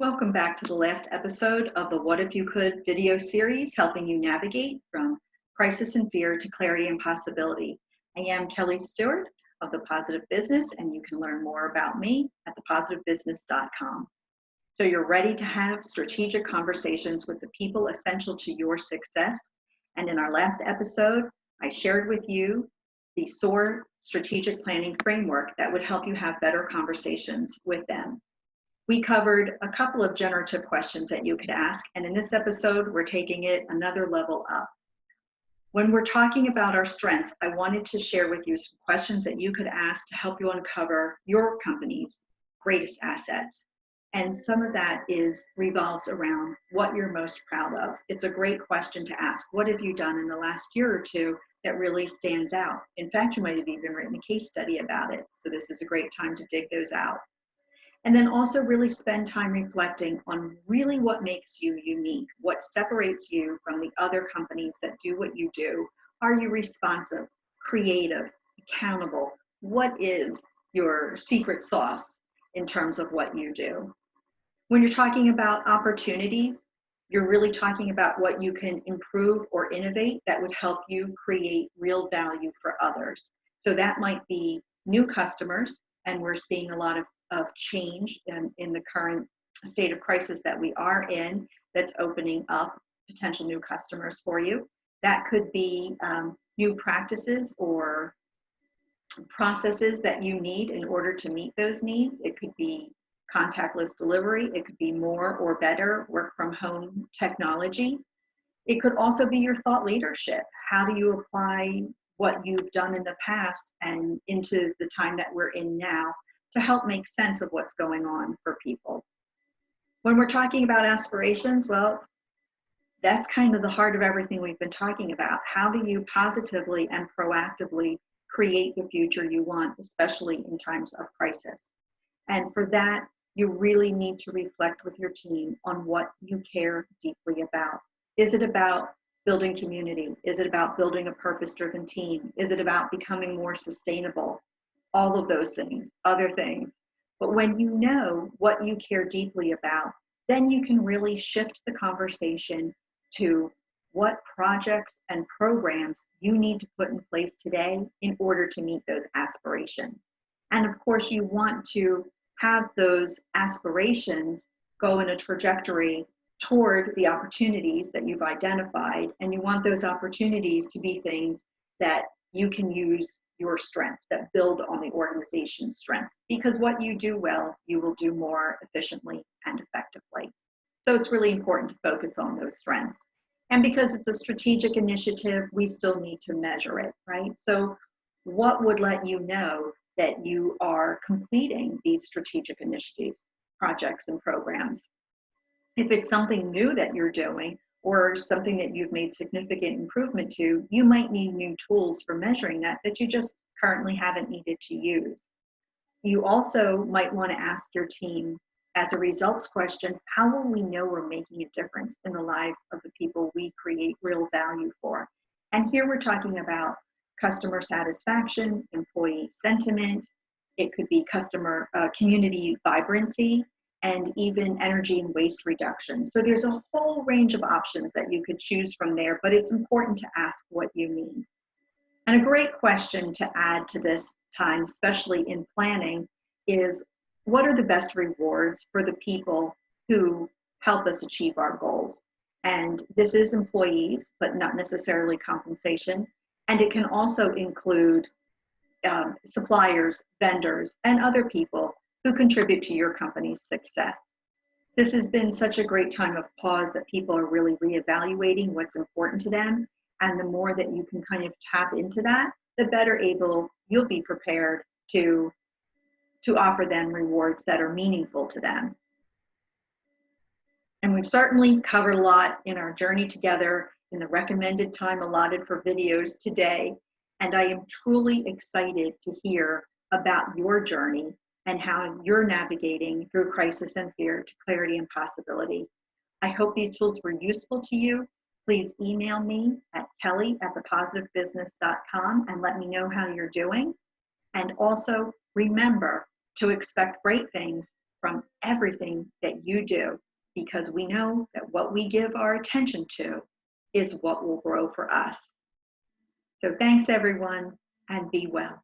Welcome back to the last episode of the What If You Could video series, helping you navigate from crisis and fear to clarity and possibility. I am Kelly Stewart of The Positive Business, and you can learn more about me at thepositivebusiness.com. So you're ready to have strategic conversations with the people essential to your success. And in our last episode, I shared with you the SOAR Strategic Planning Framework that would help you have better conversations with them. We covered a couple of generative questions that you could ask, and in this episode, we're taking it another level up. When we're talking about our strengths, I wanted to share with you some questions that you could ask to help you uncover your company's greatest assets. And some of that revolves around what you're most proud of. It's a great question to ask. What have you done in the last year or two that really stands out? In fact, you might have even written a case study about it. So this is a great time to dig those out. And then also really spend time reflecting on really what makes you unique, what separates you from the other companies that do what you do. Are you responsive, creative, accountable? What is your secret sauce in terms of what you do? When you're talking about opportunities, you're really talking about what you can improve or innovate that would help you create real value for others. So that might be new customers, and we're seeing a lot of change in the current state of crisis that we are in that's opening up potential new customers for you. That could be new practices or processes that you need in order to meet those needs. It could be contactless delivery. It could be more or better work from home technology. It could also be your thought leadership. How do you apply what you've done in the past and into the time that we're in now to help make sense of what's going on for people? When we're talking about aspirations, well, that's kind of the heart of everything we've been talking about. How do you positively and proactively create the future you want, especially in times of crisis? And for that, you really need to reflect with your team on what you care deeply about. Is it about building community? Is it about building a purpose-driven team? Is it about becoming more sustainable? All of those things, other things. But when you know what you care deeply about, then you can really shift the conversation to what projects and programs you need to put in place today in order to meet those aspirations. And of course, you want to have those aspirations go in a trajectory toward the opportunities that you've identified. And you want those opportunities to be things that you can use your strengths, that build on the organization's strengths, because what you do well, you will do more efficiently and effectively. So it's really important to focus on those strengths. And because it's a strategic initiative, we still need to measure it, right? So what would let you know that you are completing these strategic initiatives, projects, and programs? If it's something new that you're doing, or something that you've made significant improvement to, you might need new tools for measuring that you just currently haven't needed to use. You also might want to ask your team, as a results question, how will we know we're making a difference in the lives of the people we create real value for? And here we're talking about customer satisfaction, employee sentiment, it could be customer community vibrancy, and even energy and waste reduction. So there's a whole range of options that you could choose from there, but it's important to ask what you mean. And a great question to add to this time, especially in planning, is what are the best rewards for the people who help us achieve our goals? And this is employees, but not necessarily compensation. And it can also include suppliers, vendors, and other people who contribute to your company's success. This has been such a great time of pause that people are really reevaluating what's important to them. And the more that you can kind of tap into that, the better able you'll be prepared to offer them rewards that are meaningful to them. And we've certainly covered a lot in our journey together in the recommended time allotted for videos today. And I am truly excited to hear about your journey and how you're navigating through crisis and fear to clarity and possibility. I hope these tools were useful to you. Please email me at kelly@thepositivebusiness.com and let me know how you're doing. And also remember to expect great things from everything that you do, because we know that what we give our attention to is what will grow for us. So thanks, everyone, and be well.